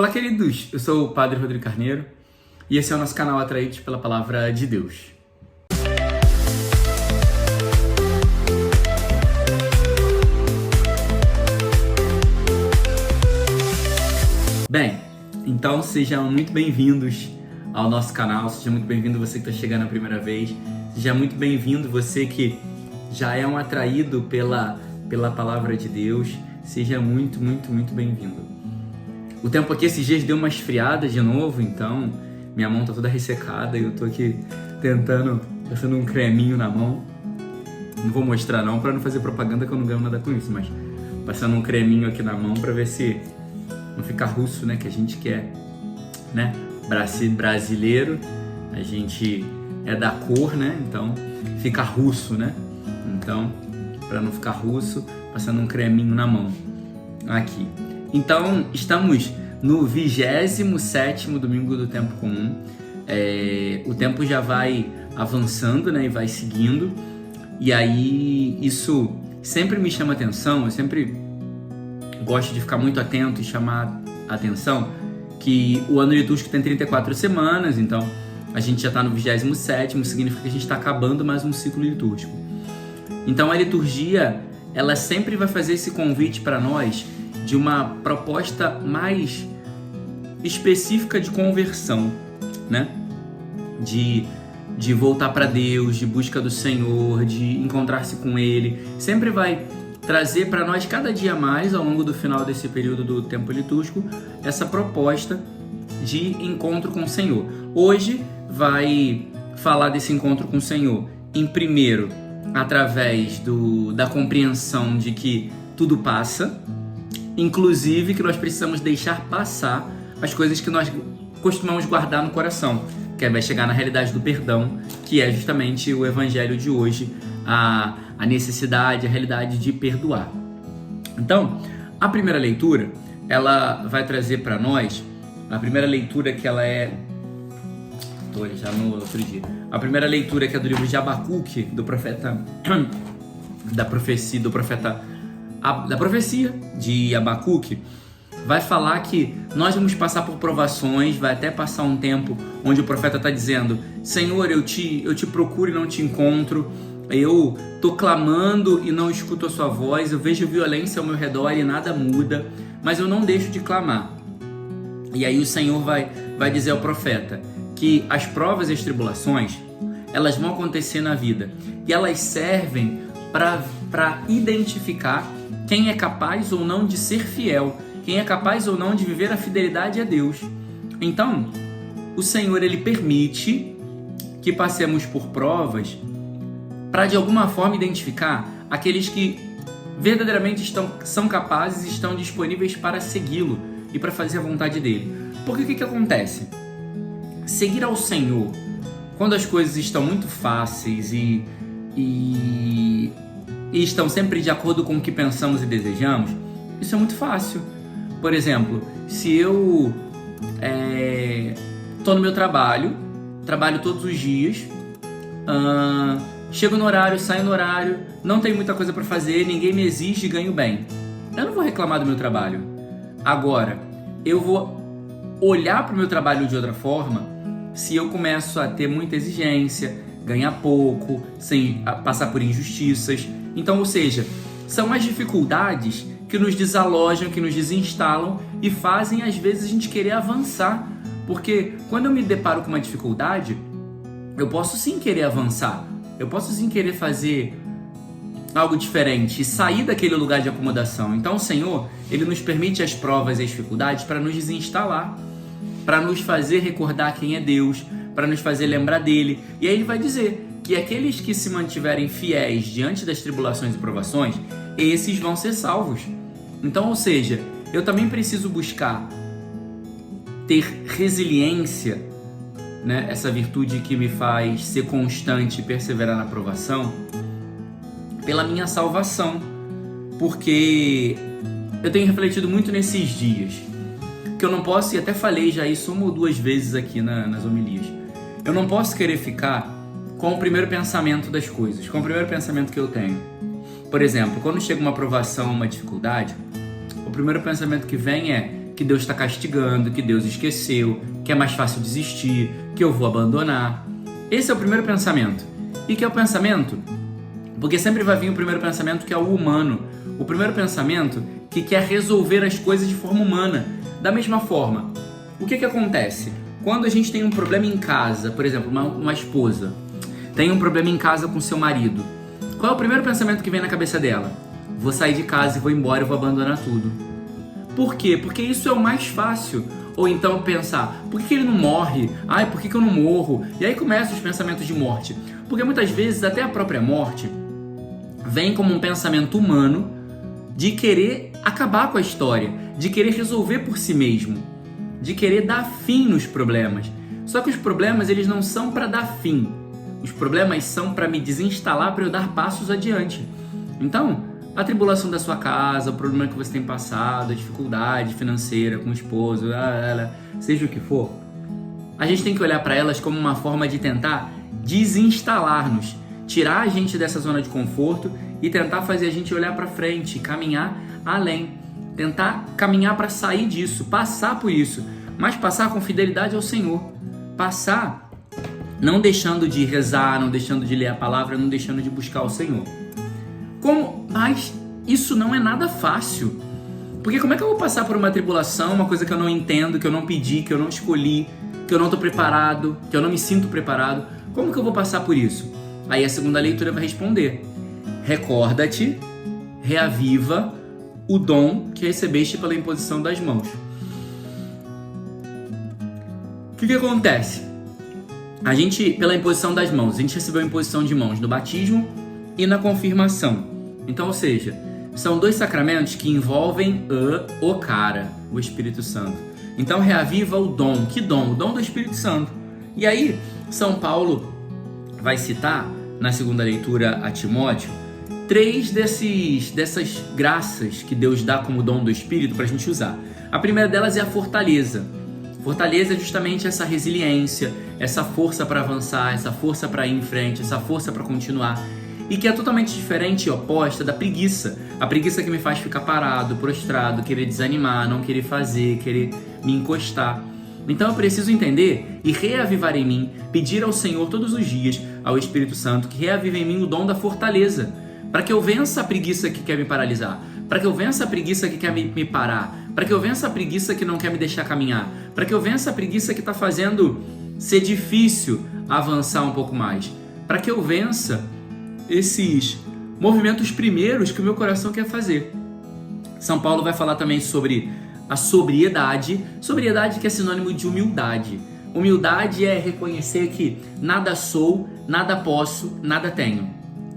Olá, queridos! Eu sou o Padre Rodrigo Carneiro e esse é o nosso canal Atraídos pela Palavra de Deus. Bem, então sejam muito bem-vindos ao nosso canal, seja muito bem-vindo você que está chegando a primeira vez, seja muito bem-vindo você que já é um atraído pela Palavra de Deus, seja muito bem-vindo. O tempo aqui esses dias deu uma esfriada de novo, então minha mão tá toda ressecada e eu tô aqui passando um creminho na mão. Não vou mostrar não, pra não fazer propaganda que eu não ganho nada com isso, mas passando um creminho aqui na mão pra ver se não fica russo, né? Que a gente quer, né? Brasileiro, a gente é da cor, né? Então fica russo, né? Então, pra não ficar russo, passando um creminho na mão aqui. Então, estamos no 27º domingo do tempo comum. O tempo já vai avançando, né, e vai seguindo. E aí, isso sempre me chama atenção. Eu sempre gosto de ficar muito atento e chamar a atenção que o ano litúrgico tem 34 semanas. Então, a gente já está no 27º, significa que a gente está acabando mais um ciclo litúrgico. Então, a liturgia, ela sempre vai fazer esse convite para nós de uma proposta mais específica de conversão, né? De voltar para Deus, de busca do Senhor, de encontrar-se com Ele. Sempre vai trazer para nós cada dia mais, ao longo do final desse período do tempo litúrgico, essa proposta de encontro com o Senhor. Hoje vai falar desse encontro com o Senhor, em primeiro, através da compreensão de que tudo passa, inclusive que nós precisamos deixar passar as coisas que nós costumamos guardar no coração, que vai chegar na realidade do perdão, que é justamente o evangelho de hoje, a necessidade, a realidade de perdoar. Então, a primeira leitura, ela vai trazer para nós, a primeira leitura que ela é... Estou já no outro dia. A primeira leitura que é do livro de Abacuque, do profeta... da profecia de Abacuque, vai falar que nós vamos passar por provações, vai até passar um tempo onde o profeta está dizendo: Senhor, eu te procuro e não te encontro, eu estou clamando e não escuto a sua voz, eu vejo violência ao meu redor e nada muda, mas eu não deixo de clamar. E aí o Senhor vai dizer ao profeta que as provas e as tribulações, elas vão acontecer na vida e elas servem para identificar quem é capaz ou não de ser fiel, quem é capaz ou não de viver a fidelidade a Deus. Então, o Senhor, Ele permite que passemos por provas para, de alguma forma, identificar aqueles que verdadeiramente são capazes e estão disponíveis para segui-lo e para fazer a vontade dEle. Porque o que acontece? Seguir ao Senhor, quando as coisas estão muito fáceis e estão sempre de acordo com o que pensamos e desejamos, isso é muito fácil. Por exemplo, se eu estou no meu trabalho todos os dias, chego no horário, saio no horário, não tenho muita coisa para fazer, ninguém me exige e ganho bem, eu não vou reclamar do meu trabalho. Agora, eu vou olhar para o meu trabalho de outra forma se eu começo a ter muita exigência, ganhar pouco, sem passar por injustiças. Então, ou seja, são as dificuldades que nos desalojam, que nos desinstalam e fazem, às vezes, a gente querer avançar. Porque quando eu me deparo com uma dificuldade, eu posso sim querer avançar, eu posso sim querer fazer algo diferente e sair daquele lugar de acomodação. Então, o Senhor, Ele nos permite as provas e as dificuldades para nos desinstalar, para nos fazer recordar quem é Deus, para nos fazer lembrar dele. E aí Ele vai dizer que aqueles que se mantiverem fiéis diante das tribulações e provações, esses vão ser salvos. Então, ou seja, eu também preciso buscar ter resiliência, né? Essa virtude que me faz ser constante e perseverar na provação, pela minha salvação. Porque eu tenho refletido muito nesses dias, que eu não posso, e até falei já isso uma ou duas vezes aqui nas homilias, eu não posso querer ficar com o primeiro pensamento das coisas, com o primeiro pensamento que eu tenho. Por exemplo, quando chega uma provação, uma dificuldade, o primeiro pensamento que vem é que Deus está castigando, que Deus esqueceu, que é mais fácil desistir, que eu vou abandonar. Esse é o primeiro pensamento. E que é o pensamento, porque sempre vai vir o primeiro pensamento, que é o humano. O primeiro pensamento que quer resolver as coisas de forma humana. Da mesma forma, o que acontece? Quando a gente tem um problema em casa, por exemplo, uma esposa tem um problema em casa com seu marido, qual é o primeiro pensamento que vem na cabeça dela? Vou sair de casa e vou embora, eu vou abandonar tudo. Por quê? Porque isso é o mais fácil. Ou então pensar, por que ele não morre? Ai, por que eu não morro? E aí começam os pensamentos de morte. Porque muitas vezes até a própria morte vem como um pensamento humano de querer acabar com a história, de querer resolver por si mesmo, de querer dar fim nos problemas. Só que os problemas, eles não são para dar fim. Os problemas são para me desinstalar, para eu dar passos adiante. Então, a tribulação da sua casa, o problema que você tem passado, a dificuldade financeira com o esposo, seja o que for, a gente tem que olhar para elas como uma forma de tentar desinstalar-nos, tirar a gente dessa zona de conforto e tentar fazer a gente olhar para frente, caminhar além, tentar caminhar para sair disso, passar por isso, mas passar com fidelidade ao Senhor, passar não deixando de rezar, não deixando de ler a palavra, não deixando de buscar o Senhor. Mas isso não é nada fácil, porque como é que eu vou passar por uma tribulação, uma coisa que eu não entendo, que eu não pedi, que eu não escolhi, que eu não estou preparado, que eu não me sinto preparado? Como que eu vou passar por isso? Aí a segunda leitura vai responder: recorda-te, reaviva o dom que recebeste pela imposição das mãos. O que acontece? A gente, pela imposição das mãos, a gente recebeu a imposição de mãos no batismo e na confirmação. Então, ou seja, são dois sacramentos que envolvem o Espírito Santo. Então, reaviva o dom. Que dom? O dom do Espírito Santo. E aí, São Paulo vai citar, na segunda leitura a Timóteo, 3 dessas graças que Deus dá como dom do Espírito para a gente usar. A primeira delas é a fortaleza. Fortaleza é justamente essa resiliência, essa força para avançar, essa força para ir em frente, essa força para continuar. E que é totalmente diferente e oposta da preguiça. A preguiça que me faz ficar parado, prostrado, querer desanimar, não querer fazer, querer me encostar. Então eu preciso entender e reavivar em mim, pedir ao Senhor todos os dias, ao Espírito Santo, que reavive em mim o dom da fortaleza, para que eu vença a preguiça que quer me paralisar, para que eu vença a preguiça que quer me parar, para que eu vença a preguiça que não quer me deixar caminhar, para que eu vença a preguiça que está fazendo ser difícil avançar um pouco mais, para que eu vença esses movimentos primeiros que o meu coração quer fazer. São Paulo vai falar também sobre a sobriedade que é sinônimo de humildade. Humildade é reconhecer que nada sou, nada posso, nada tenho,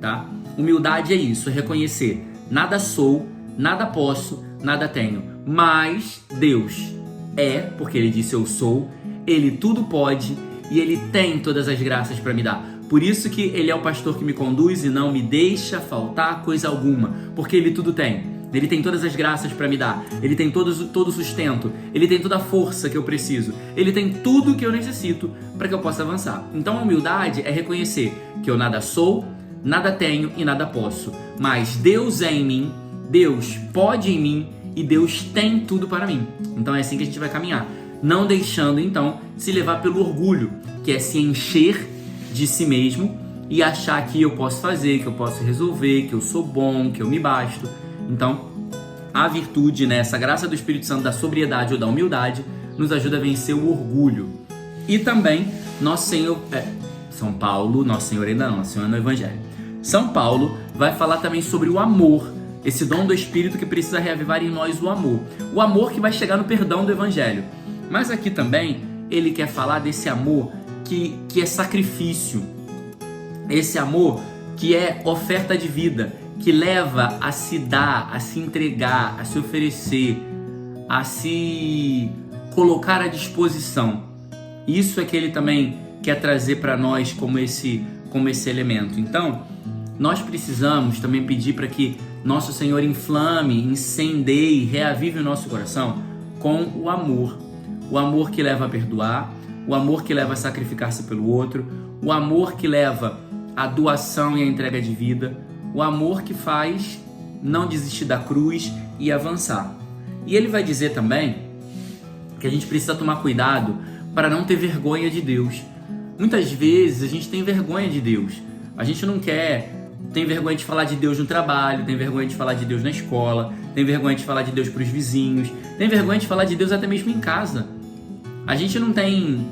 tá? Humildade é isso, é reconhecer nada sou, nada posso, nada tenho, mas Deus é, porque Ele disse eu sou, Ele tudo pode e Ele tem todas as graças para me dar. Por isso que Ele é o pastor que me conduz e não me deixa faltar coisa alguma, porque Ele tudo tem. Ele tem todas as graças para me dar, Ele tem todo o sustento, Ele tem toda a força que eu preciso, Ele tem tudo que eu necessito para que eu possa avançar. Então a humildade é reconhecer que eu nada sou, nada tenho e nada posso, mas Deus é em mim, Deus pode em mim e Deus tem tudo para mim. Então é assim que a gente vai caminhar, não deixando então se levar pelo orgulho, que é se encher de si mesmo e achar que eu posso fazer, que eu posso resolver, que eu sou bom, que eu me basto. Então, a virtude, né, essa graça do Espírito Santo da sobriedade ou da humildade nos ajuda a vencer o orgulho. E também, Nosso Senhor ainda não, Nosso Senhor no Evangelho. São Paulo vai falar também sobre o amor, esse dom do Espírito que precisa reavivar em nós o amor que vai chegar no perdão do Evangelho. Mas aqui também, ele quer falar desse amor que é sacrifício, esse amor que é oferta de vida, que leva a se dar, a se entregar, a se oferecer, a se colocar à disposição. Isso é que ele também quer trazer para nós como esse elemento. Então, nós precisamos também pedir para que nosso Senhor inflame, incendeie, reavive o nosso coração com o amor que leva a perdoar, o amor que leva a sacrificar-se pelo outro, o amor que leva à doação e à entrega de vida, o amor que faz não desistir da cruz e avançar. E ele vai dizer também que a gente precisa tomar cuidado para não ter vergonha de Deus. Muitas vezes a gente tem vergonha de Deus. A gente não quer, tem vergonha de falar de Deus no trabalho, tem vergonha de falar de Deus na escola, tem vergonha de falar de Deus para os vizinhos, tem vergonha de falar de Deus até mesmo em casa. A gente não tem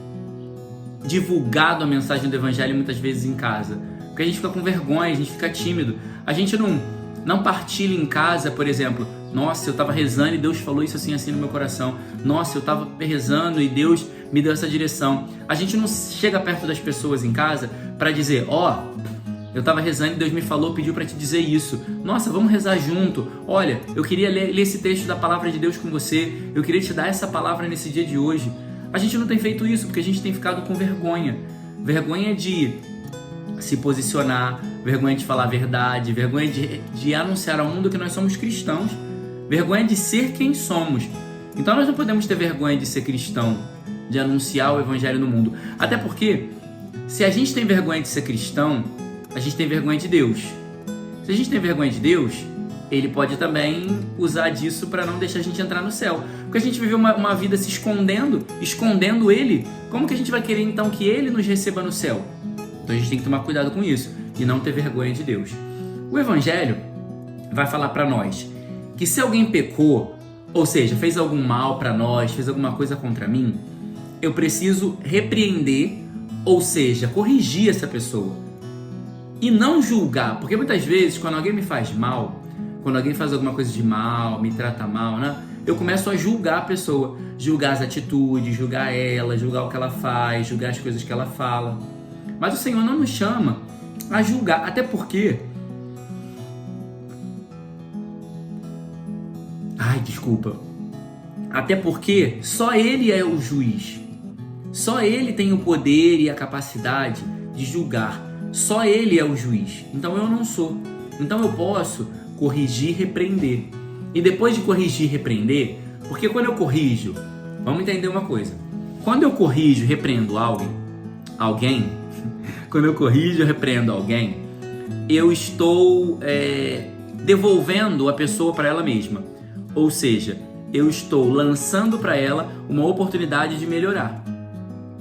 divulgado a mensagem do Evangelho muitas vezes em casa, porque a gente fica com vergonha, a gente fica tímido. A gente não partilha em casa, por exemplo, nossa, eu estava rezando e Deus falou isso assim, assim no meu coração. Nossa, eu estava rezando e Deus me deu essa direção. A gente não chega perto das pessoas em casa para dizer, eu estava rezando e Deus me falou, pediu para te dizer isso. Nossa, vamos rezar junto. Olha, eu queria ler esse texto da palavra de Deus com você. Eu queria te dar essa palavra nesse dia de hoje. A gente não tem feito isso porque a gente tem ficado com vergonha. Vergonha de se posicionar, vergonha de falar a verdade, vergonha de anunciar ao mundo que nós somos cristãos, vergonha de ser quem somos. Então nós não podemos ter vergonha de ser cristão, de anunciar o Evangelho no mundo. Até porque, se a gente tem vergonha de ser cristão, a gente tem vergonha de Deus. Se a gente tem vergonha de Deus, Ele pode também usar disso para não deixar a gente entrar no céu. Porque a gente viveu uma vida se escondendo Ele. Como que a gente vai querer então que Ele nos receba no céu? Então a gente tem que tomar cuidado com isso e não ter vergonha de Deus. O Evangelho vai falar para nós que se alguém pecou, ou seja, fez algum mal para nós, fez alguma coisa contra mim, eu preciso repreender, ou seja, corrigir essa pessoa. E não julgar, porque muitas vezes quando alguém me faz mal, quando alguém faz alguma coisa de mal, me trata mal, né? Eu começo a julgar a pessoa, julgar as atitudes, julgar ela, julgar o que ela faz, julgar as coisas que ela fala. Mas o Senhor não nos chama a julgar, até porque... Até porque só Ele é o juiz. Só Ele tem o poder e a capacidade de julgar. Só Ele é o juiz. Então eu não sou. Então eu posso corrigir e repreender. E depois de corrigir e repreender, porque quando eu corrijo, vamos entender uma coisa. Quando eu corrijo e repreendo alguém, quando eu corrijo e repreendo alguém, eu estou devolvendo a pessoa para ela mesma. Ou seja, eu estou lançando para ela uma oportunidade de melhorar,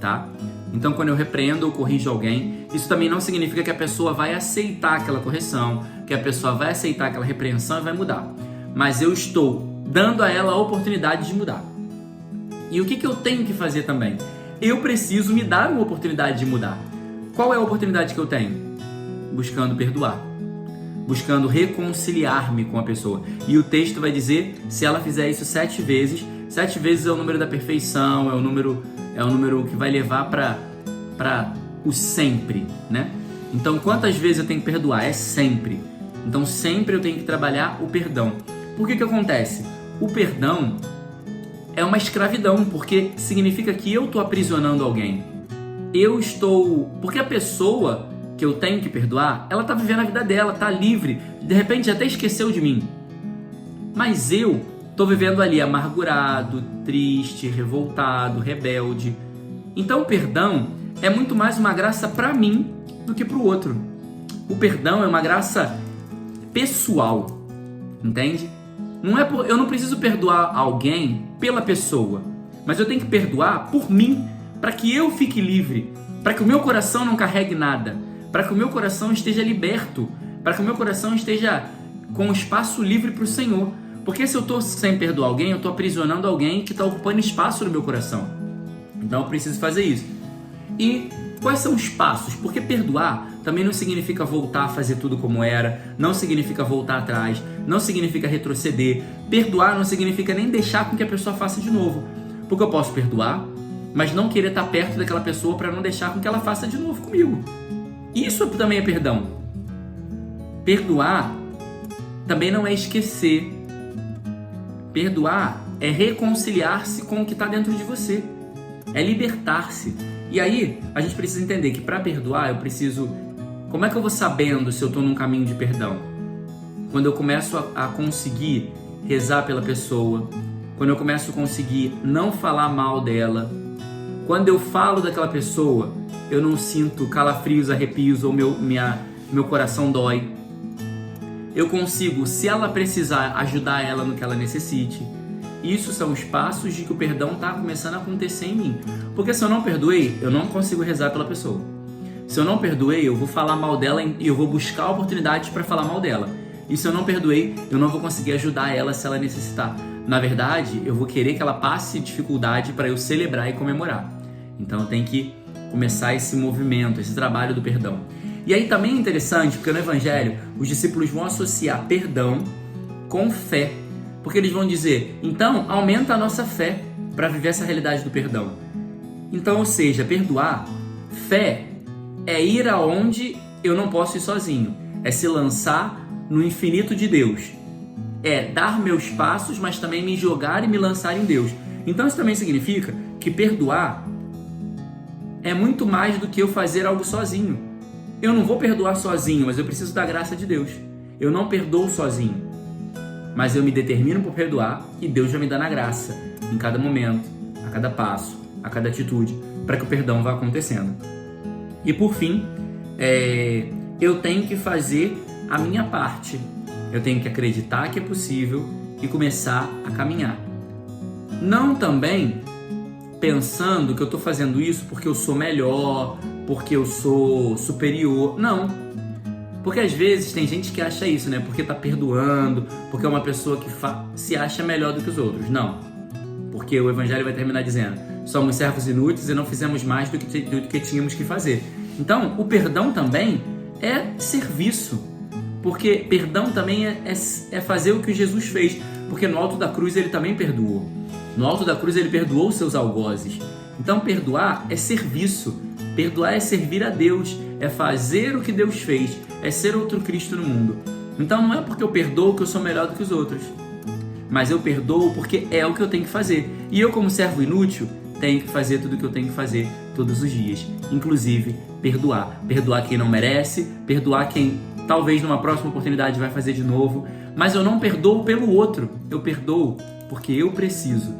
tá? Então, quando eu repreendo ou corrijo alguém, isso também não significa que a pessoa vai aceitar aquela correção, que a pessoa vai aceitar aquela repreensão e vai mudar. Mas eu estou dando a ela a oportunidade de mudar. E o que eu tenho que fazer também? Eu preciso me dar uma oportunidade de mudar. Qual é a oportunidade que eu tenho? Buscando perdoar. Buscando reconciliar-me com a pessoa. E o texto vai dizer, se ela fizer isso 7 vezes, 7 vezes é o número da perfeição, é o número que vai levar para o sempre, né? Então, quantas vezes eu tenho que perdoar? É sempre. Então, sempre eu tenho que trabalhar o perdão. Por que acontece? O perdão é uma escravidão, porque significa que eu estou aprisionando alguém. Porque a pessoa que eu tenho que perdoar, ela está vivendo a vida dela, está livre, de repente até esqueceu de mim. Mas eu estou vivendo ali amargurado, triste, revoltado, rebelde. Então o perdão é muito mais uma graça para mim do que para o outro. O perdão é uma graça pessoal, entende? Eu não preciso perdoar alguém pela pessoa, mas eu tenho que perdoar por mim, para que eu fique livre, para que o meu coração não carregue nada, para que o meu coração esteja liberto, para que o meu coração esteja com espaço livre para o Senhor. Porque se eu estou sem perdoar alguém, eu estou aprisionando alguém que está ocupando espaço no meu coração. Então eu preciso fazer isso. E quais são os passos? Porque perdoar também não significa voltar a fazer tudo como era, não significa voltar atrás, não significa retroceder. Perdoar não significa nem deixar com que a pessoa faça de novo. Porque eu posso perdoar, mas não querer estar perto daquela pessoa para não deixar com que ela faça de novo comigo. Isso também é perdão. Perdoar também não é esquecer. Perdoar é reconciliar-se com o que está dentro de você. É libertar-se. E aí, a gente precisa entender que para perdoar, eu preciso... Como é que eu vou sabendo se eu estou num caminho de perdão? Quando eu começo a conseguir rezar pela pessoa, quando eu começo a conseguir não falar mal dela, quando eu falo daquela pessoa, eu não sinto calafrios, arrepios ou meu coração dói. Eu consigo, se ela precisar, ajudar ela no que ela necessite. isso são os passos de que o perdão está começando a acontecer em mim. Porque se eu não perdoei, eu não consigo rezar pela pessoa. Se eu não perdoei, eu vou falar mal dela e eu vou buscar oportunidades para falar mal dela. E se eu não perdoei, eu não vou conseguir ajudar ela se ela necessitar. Na verdade, eu vou querer que ela passe dificuldade para eu celebrar e comemorar. Então eu tenho que começar esse movimento, esse trabalho do perdão. E aí também é interessante, porque no Evangelho os discípulos vão associar perdão com fé. Porque eles vão dizer, então aumenta a nossa fé para viver essa realidade do perdão. Então, ou seja, perdoar, fé é ir aonde eu não posso ir sozinho. É se lançar no infinito de Deus. É dar meus passos, mas também me jogar e me lançar em Deus. Então isso também significa que perdoar é muito mais do que eu fazer algo sozinho. Eu não vou perdoar sozinho, mas eu preciso da graça de Deus. Eu não perdoo sozinho, mas eu me determino por perdoar e Deus já me dá na graça, em cada momento, a cada passo, a cada atitude, para que o perdão vá acontecendo. E por fim, eu tenho que fazer a minha parte. Eu tenho que acreditar que é possível e começar a caminhar. Não também pensando que eu estou fazendo isso porque eu sou melhor, porque eu sou superior. Não. Porque às vezes tem gente que acha isso, né? Porque está perdoando, porque é uma pessoa que se acha melhor do que os outros. Não. Porque o Evangelho vai terminar dizendo: somos servos inúteis e não fizemos mais do que tínhamos que fazer. Então, o perdão também é serviço. Porque perdão também é fazer o que Jesus fez. Porque no alto da cruz ele também perdoou. No alto da cruz ele perdoou os seus algozes. Então perdoar é serviço. Perdoar é servir a Deus. É fazer o que Deus fez. É ser outro Cristo no mundo. Então não é porque eu perdoo que eu sou melhor do que os outros. Mas eu perdoo porque é o que eu tenho que fazer. E eu, como servo inútil, tenho que fazer tudo o que eu tenho que fazer todos os dias. Inclusive perdoar. Perdoar quem não merece. Perdoar quem talvez numa próxima oportunidade vai fazer de novo, mas eu não perdoo pelo outro, eu perdoo porque eu preciso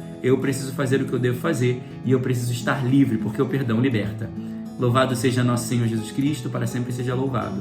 fazer o que eu devo fazer e eu preciso estar livre, porque o perdão liberta. Louvado seja nosso Senhor Jesus Cristo, para sempre seja louvado.